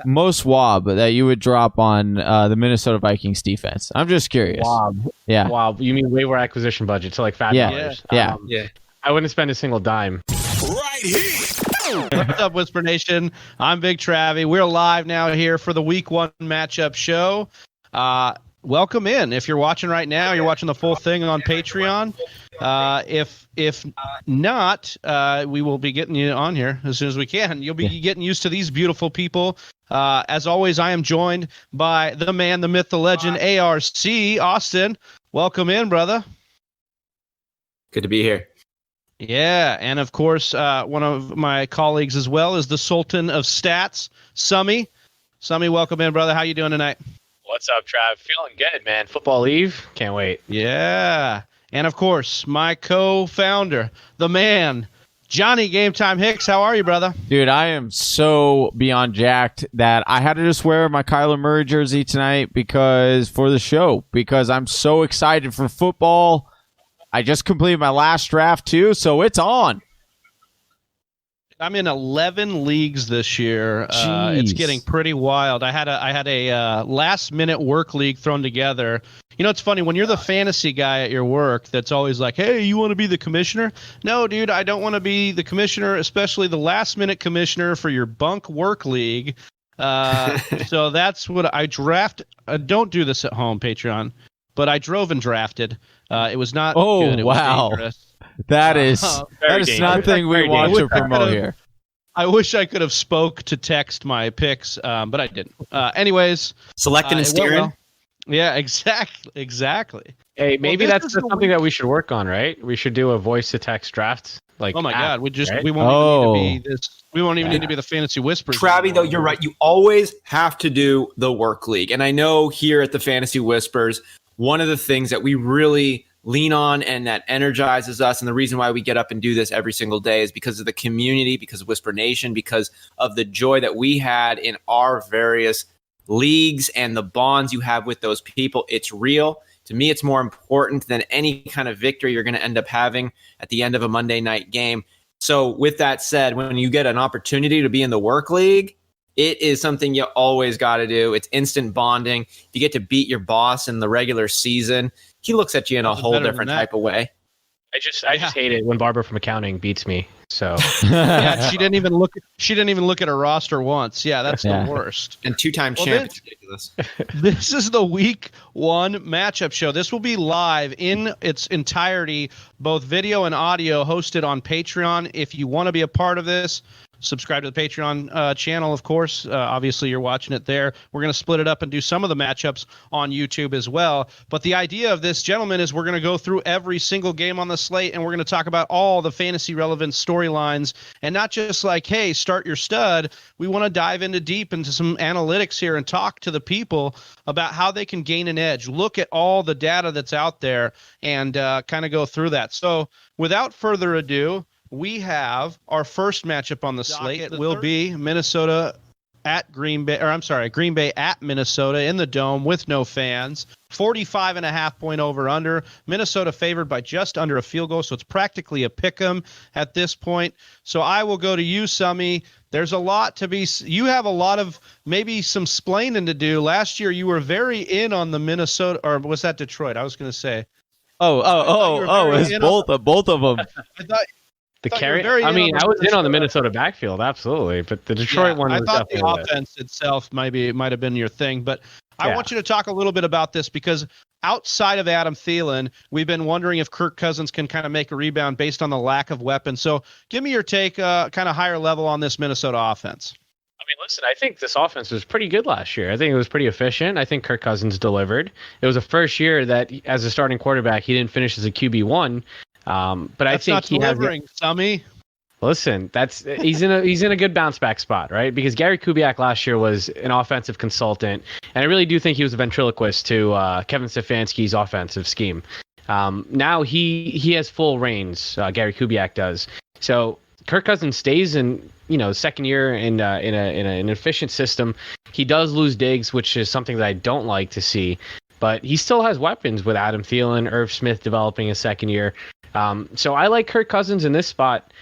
most WAB that you would drop on the Minnesota Vikings defense? I'm just curious. WAB. Yeah. WAB. You mean waiver acquisition budget? So like $5. Yeah. I wouldn't spend a single dime. Right here. What's up, Whisper Nation? I'm Big Travie. We're live now here for the Week 1 matchup show. Welcome in. If you're watching right now, you're watching the full thing on Patreon. If not, we will be getting you on here as soon as we can. You'll be getting used to these beautiful people. As always, I am joined by the man, the myth, the legend, ARC Austin. Welcome in, brother. Good to be here. Yeah, and of course, one of my colleagues as well is the Sultan of Stats, Summy. Summy, welcome in, brother. How you doing tonight? What's up, Trav? Feeling good, man. Football Eve. Can't wait. Yeah. And, of course, my co-founder, the man, Johnny Game Time Hicks. How are you, brother? Dude, I am so beyond jacked that I had to just wear my Kyler Murray jersey tonight for the show because I'm so excited for football. I just completed my last draft, too, so it's on. I'm in 11 leagues this year. It's getting pretty wild. I had a last-minute work league thrown together. You know, it's funny, when you're the fantasy guy at your work that's always like, hey, you want to be the commissioner? No, dude, I don't want to be the commissioner, especially the last-minute commissioner for your bunk work league. So that's what I draft. Don't do this at home, Patreon, but I drove and drafted. It was not good. It was dangerous. That is nothing we want to promote here. I wish I could have spoke to text my picks, but I didn't. Anyways. Selecting and steering. Well. Yeah, exactly. Hey, maybe that's something that we should work on, right? We should do a voice-to-text draft. Oh my God, we won't even need to be this. We won't even need to be the fantasy whispers. Travie, though, you're right. You always have to do the work league. And I know here at the Fantasy Whispers, one of the things that we really lean on and that energizes us, and the reason why we get up and do this every single day is because of the community, because of Whisper Nation, because of the joy that we had in our various leagues and the bonds you have with those people. It's real. To me, it's more important than any kind of victory you're going to end up having at the end of a Monday night game. So with that said, when you get an opportunity to be in the work league, it is something you always got to do. It's instant bonding. You get to beat your boss in the regular season. He looks at you in a whole different type of way. I just hate it when Barbara from accounting beats me. So yeah, she didn't even look at her roster once. Yeah, that's the worst. And two-time champ. It's ridiculous. This is the Week 1 matchup show. This will be live in its entirety, both video and audio, hosted on Patreon. If you want to be a part of this, subscribe to the Patreon channel, of course. Obviously, you're watching it there. We're going to split it up and do some of the matchups on YouTube as well. But the idea of this, gentlemen, is we're going to go through every single game on the slate, and we're going to talk about all the fantasy-relevant storylines, and not just like, hey, start your stud. We want to dive deep into some analytics here and talk to the people about how they can gain an edge. Look at all the data that's out there and kind of go through that. So without further ado, we have our first matchup on the slate. It will be Minnesota at Green Bay, Green Bay at Minnesota in the Dome with no fans. 45.5 point over under. Minnesota favored by just under a field goal, so it's practically a pick 'em at this point. So I will go to you, Summy. There's a lot to be. You have a lot of maybe some splaining to do. Last year you were very in on the Minnesota, or was that Detroit? I was going to say. It's both of them. I thought. I was in on the Minnesota backfield, absolutely, but the Detroit one was definitely. I thought the offense itself might have been your thing, but I want you to talk a little bit about this because outside of Adam Thielen, we've been wondering if Kirk Cousins can kind of make a rebound based on the lack of weapons. So give me your take, kind of higher level on this Minnesota offense. I mean, listen, I think this offense was pretty good last year. I think it was pretty efficient. I think Kirk Cousins delivered. It was the first year that as a starting quarterback, he didn't finish as a QB1. But I think not delivering, Summy. Listen, he's in a good bounce back spot, right? Because Gary Kubiak last year was an offensive consultant, and I really do think he was a ventriloquist to Kevin Stefanski's offensive scheme. Now he has full reins. Gary Kubiak does. So Kirk Cousins stays in second year in an efficient system. He does lose Diggs, which is something that I don't like to see. But he still has weapons with Adam Thielen, Irv Smith developing a second year. So I like Kirk Cousins in this spot.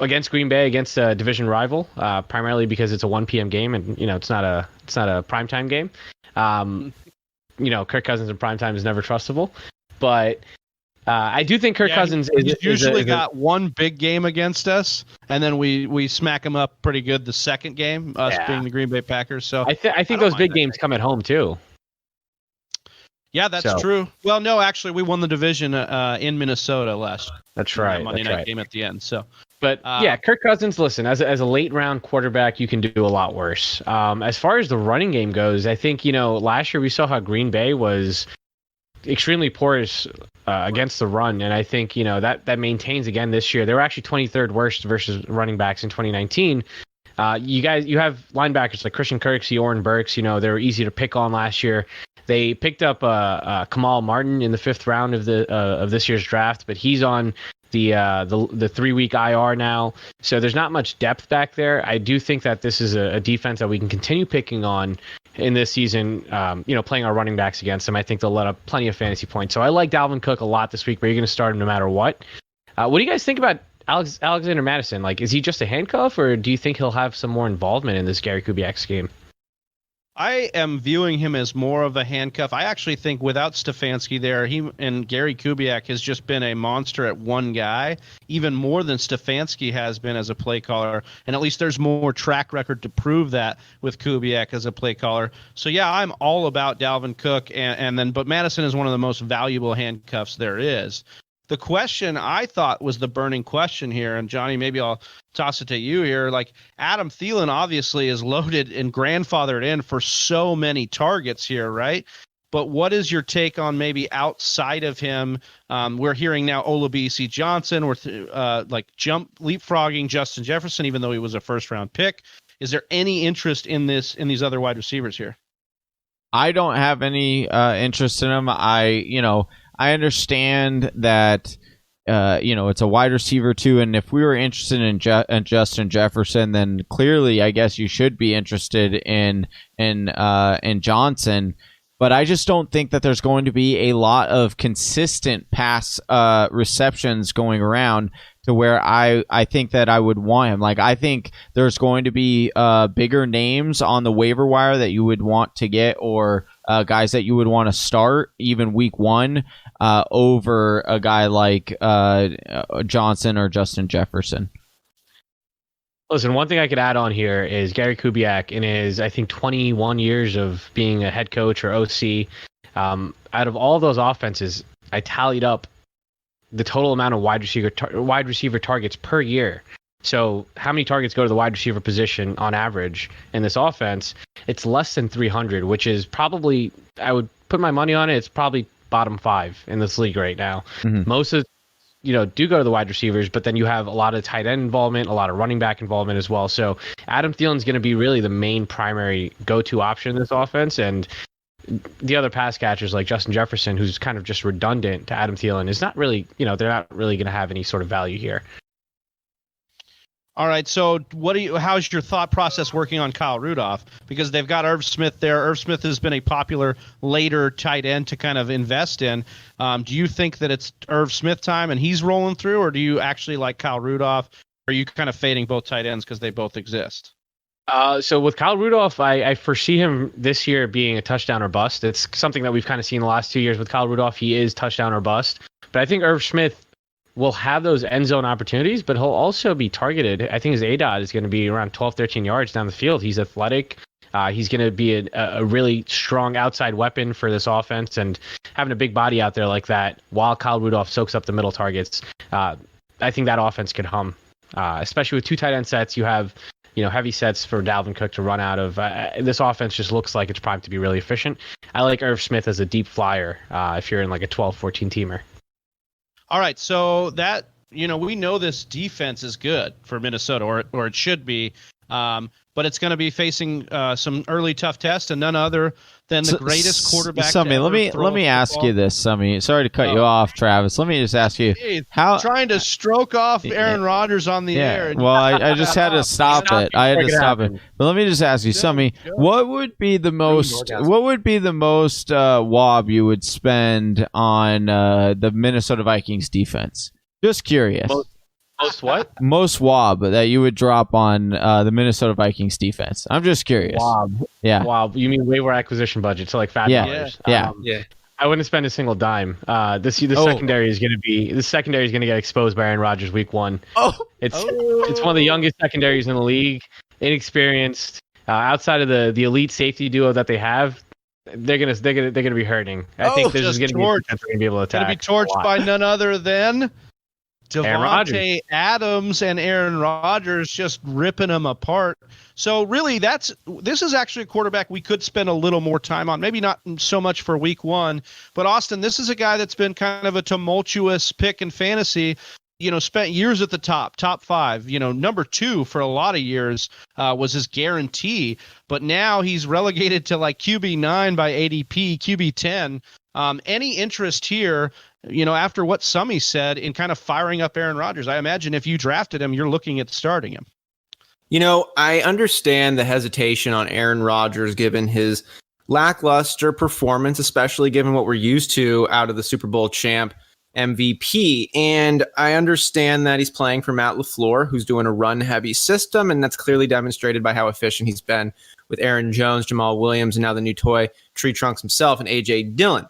against Green Bay, against a division rival, primarily because it's a 1 p.m. game, and it's not a primetime game. Kirk Cousins in primetime is never trustable, but I do think Kirk Cousins he's usually got one big game against us, and then we smack him up pretty good the second game, being the Green Bay Packers. So I think those big games come at home too. Yeah, that's true. Well, no, actually, we won the division in Minnesota last. That's right. Monday night game at the end. So, but Kirk Cousins. Listen, as a late round quarterback, you can do a lot worse. As far as the running game goes, I think last year we saw how Green Bay was extremely porous against the run, and I think that maintains again this year. They were actually 23rd worst versus running backs in 2019. You have linebackers like Christian Kirksey, Oren Burks. they were easy to pick on last year. They picked up Kamal Martin in the 5th round of this year's draft, but he's on the 3-week IR now. So there's not much depth back there. I do think that this is a defense that we can continue picking on in this season. Playing our running backs against them, I think they'll let up plenty of fantasy points. So I like Dalvin Cook a lot this week, but you're going to start him no matter what. What do you guys think about Alexander Madison? Like, is he just a handcuff, or do you think he'll have some more involvement in this Gary Kubiak scheme? I am viewing him as more of a handcuff. I actually think without Stefanski there, he and Gary Kubiak has just been a monster at one guy, even more than Stefanski has been as a play caller. And at least there's more track record to prove that with Kubiak as a play caller. So yeah, I'm all about Dalvin Cook, but Madison is one of the most valuable handcuffs there is. The question I thought was the burning question here, and Johnny, maybe I'll toss it to you here. Like, Adam Thielen obviously is loaded and grandfathered in for so many targets here, right? But what is your take on maybe outside of him? We're hearing now Olabisi Johnson, we're leapfrogging Justin Jefferson, even though he was a first-round pick. Is there any interest in these other wide receivers here? I don't have any interest in them. I understand that, it's a wide receiver too, and if we were interested in Justin Jefferson, then clearly, I guess you should be interested in Johnson. But I just don't think that there's going to be a lot of consistent pass receptions going around to where I think that I would want him. Like, I think there's going to be bigger names on the waiver wire that you would want to get, or guys that you would want to start even week 1 over a guy like Johnson or Justin Jefferson. Listen, one thing I could add on here is Gary Kubiak, in his, I think, 21 years of being a head coach or OC, out of all those offenses, I tallied up the total amount of wide receiver targets per year. So how many targets go to the wide receiver position on average in this offense? It's less than 300, which is probably, I would put my money on it, it's probably bottom 5 in this league right now. Mm-hmm. Most of do go to the wide receivers, but then you have a lot of tight end involvement, a lot of running back involvement as well. So Adam Thielen's going to be really the main primary go-to option in this offense, and the other pass catchers like Justin Jefferson, who's kind of just redundant to Adam Thielen, is not really, they're not really going to have any sort of value here. All right, so how's your thought process working on Kyle Rudolph? Because they've got Irv Smith there. Irv Smith has been a popular later tight end to kind of invest in. Do you think that it's Irv Smith time and he's rolling through, or do you actually like Kyle Rudolph? Or are you kind of fading both tight ends because they both exist? So with Kyle Rudolph, I foresee him this year being a touchdown or bust. It's something that we've kind of seen the last 2 years with Kyle Rudolph. He is touchdown or bust. But I think Irv Smith will have those end zone opportunities, but he'll also be targeted. I think his ADOT is going to be around 12, 13 yards down the field. He's athletic. He's going to be a really strong outside weapon for this offense, and having a big body out there like that while Kyle Rudolph soaks up the middle targets, I think that offense could hum, especially with 2 tight end sets. You have heavy sets for Dalvin Cook to run out of. This offense just looks like it's primed to be really efficient. I like Irv Smith as a deep flyer if you're in like a 12, 14 teamer. All right, so that, we know this defense is good for Minnesota, or it should be, but it's going to be facing some early tough tests, and none other than the greatest quarterback. Summy, let me ask you this, Summy. Sorry to cut you off, Travis. Let me just ask you, how trying to stroke off Aaron Rodgers on the air. Well, I just had to stop it. I had to stop it. But let me just ask you, Summy, what would be the most wob you would spend on the Minnesota Vikings defense? Just curious. Most what? Most WAB that you would drop on the Minnesota Vikings defense. I'm just curious. Wow. Yeah. Wow. You mean waiver acquisition budget? So like $5. Yeah. Yeah. I wouldn't spend a single dime. The secondary is going to get exposed by Aaron Rodgers week 1. It's one of the youngest secondaries in the league, inexperienced. Outside of the elite safety duo that they have, they're gonna be hurting. I think there's just going to be able to attack. Going to be torched by none other than Devontae Adams and Aaron Rodgers, just ripping them apart. So really, this is actually a quarterback we could spend a little more time on. Maybe not so much for week 1, but Austin, this is a guy that's been kind of a tumultuous pick in fantasy. Spent years at the top 5. Number 2 for a lot of years was his guarantee, but now he's relegated to like QB9 by ADP, QB10. Any interest here? After what Summy said in kind of firing up Aaron Rodgers, I imagine if you drafted him, you're looking at starting him. I understand the hesitation on Aaron Rodgers given his lackluster performance, especially given what we're used to out of the Super Bowl champ MVP. And I understand that he's playing for Matt LaFleur, who's doing a run-heavy system, and that's clearly demonstrated by how efficient he's been with Aaron Jones, Jamal Williams, and now the new toy, Tree Trunks himself, and A.J. Dillon.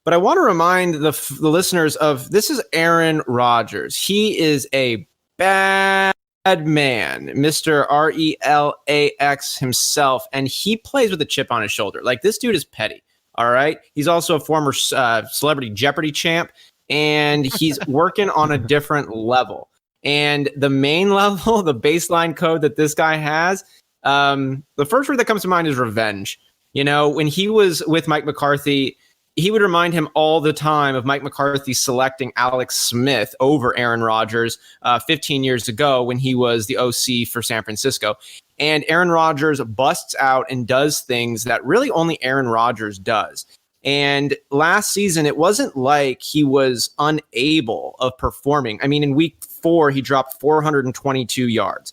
But I want to remind the listeners of this is Aaron Rodgers. He is a bad man, Mr. RELAX himself, and he plays with a chip on his shoulder. Like, this dude is petty, all right? He's also a former Celebrity Jeopardy champ, and he's working on a different level. And the main level, the baseline code that this guy has, the first word that comes to mind is revenge. When he was with Mike McCarthy, he would remind him all the time of Mike McCarthy selecting Alex Smith over Aaron Rodgers 15 years ago when he was the OC for San Francisco. And Aaron Rodgers busts out and does things that really only Aaron Rodgers does. And last season, it wasn't like he was unable of performing. I mean, in week 4, he dropped 422 yards.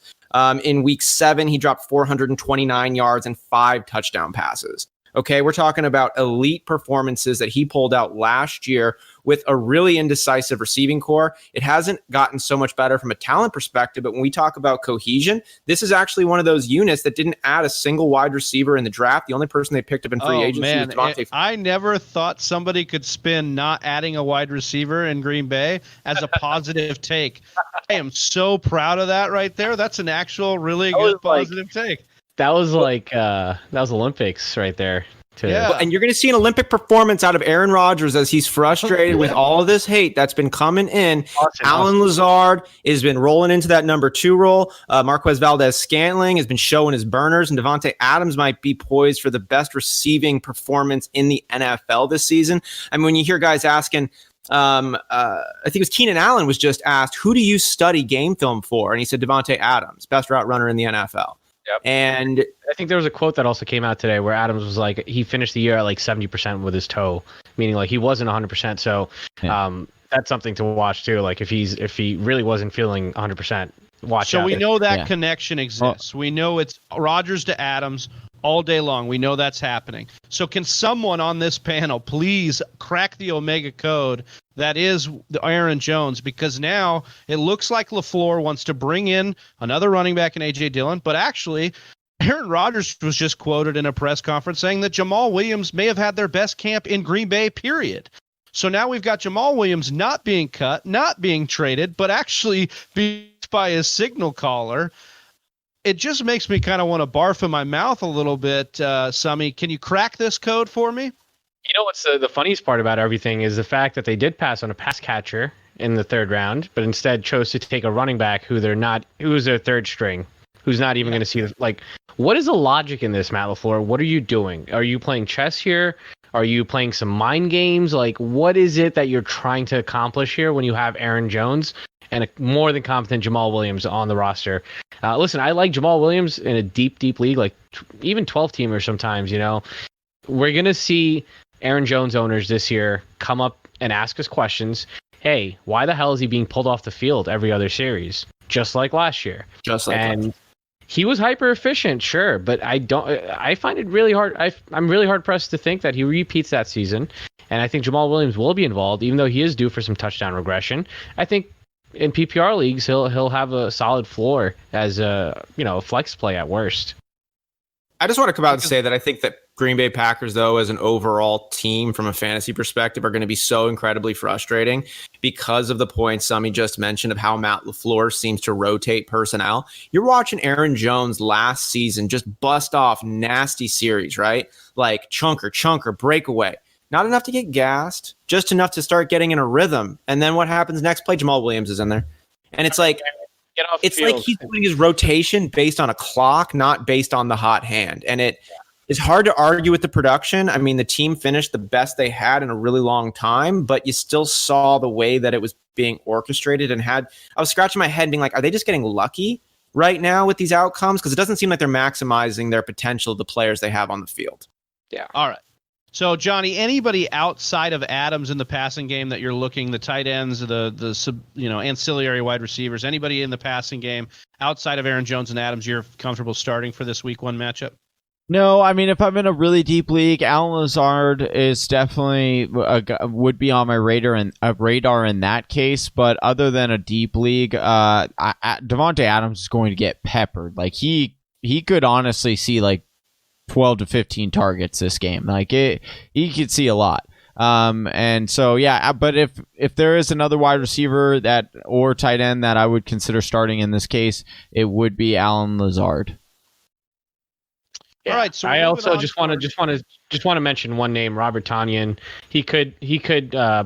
In week 7, he dropped 429 yards and 5 touchdown passes. Okay, we're talking about elite performances that he pulled out last year with a really indecisive receiving core. It hasn't gotten so much better from a talent perspective, but when we talk about cohesion, this is actually one of those units that didn't add a single wide receiver in the draft. The only person they picked up in free agency was Devontae. I never thought somebody could spin not adding a wide receiver in Green Bay as a positive take. I am so proud of that right there. That's an actual really good positive take. That was Olympics right there. Yeah. And you're going to see an Olympic performance out of Aaron Rodgers as he's frustrated with all of this hate that's been coming in. Alan Lazard has been rolling into that number 2 role. Marquez Valdez-Scantling has been showing his burners, and Devontae Adams might be poised for the best receiving performance in the NFL this season. I mean, when you hear guys asking, I think it was Keenan Allen was just asked, who do you study game film for? And he said Devontae Adams, best route runner in the NFL. Yep. And I think there was a quote that also came out today where Adams was like, he finished the year at like 70% with his toe, meaning like he wasn't 100%. So that's something to watch too. Like if he really wasn't feeling 100%, watch out. So we know that connection exists. We know it's Rodgers to Adams all day long. We know that's happening. So can someone on this panel please crack the Omega code that is the Aaron Jones? Because now it looks like LaFleur wants to bring in another running back in A.J. Dillon, but actually Aaron Rodgers was just quoted in a press conference saying that Jamal Williams may have had their best camp in Green Bay, period. So now we've got Jamal Williams not being cut, not being traded, but actually beat by his signal caller. It just makes me kind of want to barf in my mouth a little bit, Summy. Can you crack this code for me? You know what's the funniest part about everything is the fact that they did pass on a pass catcher in the 3rd round, but instead chose to take a running back who's their 3rd string, who's not even going to see what is the logic in this, Matt LaFleur? What are you doing? Are you playing chess here? Are you playing some mind games? Like, what is it that you're trying to accomplish here when you have Aaron Jones and a more than competent Jamal Williams on the roster? Listen, I like Jamal Williams in a deep league, like even 12-teamer sometimes, We're going to see Aaron Jones owners this year come up and ask us questions. Hey, why the hell is he being pulled off the field every other series? Just like last year. He was hyper efficient, sure, but I find it really hard. I'm really hard pressed to think that he repeats that season. And I think Jamal Williams will be involved, even though he is due for some touchdown regression. I think in PPR leagues, he'll have a solid floor as a flex play at worst. I just want to come out and say that I think that Green Bay Packers, though, as an overall team from a fantasy perspective, are going to be so incredibly frustrating because of the points Sami just mentioned of how Matt LaFleur seems to rotate personnel. You're watching Aaron Jones last season just bust off nasty series, right? Like chunker, breakaway. Not enough to get gassed, just enough to start getting in a rhythm. And then what happens next play? Jamal Williams is in there. And it's like, it's like he's doing his rotation based on a clock, not based on the hot hand. And it is hard to argue with the production. I mean, the team finished the best they had in a really long time, but you still saw the way that it was being orchestrated and I was scratching my head being like, are they just getting lucky right now with these outcomes? Because it doesn't seem like they're maximizing their potential, the players they have on the field. Yeah. All right. So, Johnny, anybody outside of Adams in the passing game that you're looking, the tight ends, the ancillary wide receivers, anybody in the passing game outside of Aaron Jones and Adams, you're comfortable starting for this week 1 matchup? No, I mean, if I'm in a really deep league, Allen Lazard is definitely would be on my radar in that case. But other than a deep league, Devontae Adams is going to get peppered. Like he could honestly see like 12 to 15 targets this game. Like he could see a lot. And so, yeah, but if there is another wide receiver or tight end that I would consider starting in this case, it would be Allen Lazard. Yeah. All right. So I also just want to mention one name, Robert Tonyan. He could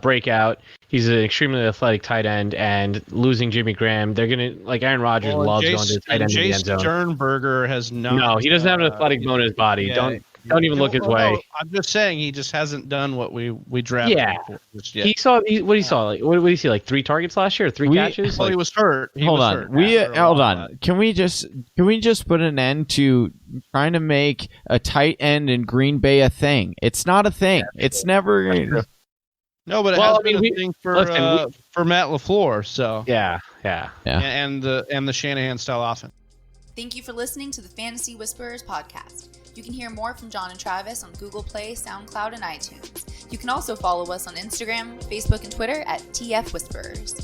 break out. He's an extremely athletic tight end, and losing Jimmy Graham, they're gonna Aaron Rodgers loves going to the tight end in the end zone. Sternberger has not. No, he doesn't have an athletic bone in his body. Yeah. Don't even look his way. No, I'm just saying he just hasn't done what we drafted him for. He saw what he saw. Like, what did he see? Like 3 targets last year, or 3 catches? Well, he was hurt. Hold on. Can we just put an end to trying to make a tight end in Green Bay a thing? It's not a thing. Yeah, it's never. No, but it has been a thing for Matt LaFleur. So yeah. And the Shanahan style offense. Thank you for listening to the Fantasy Whisperers podcast. You can hear more from John and Travis on Google Play, SoundCloud, and iTunes. You can also follow us on Instagram, Facebook, and Twitter at TF Whisperers.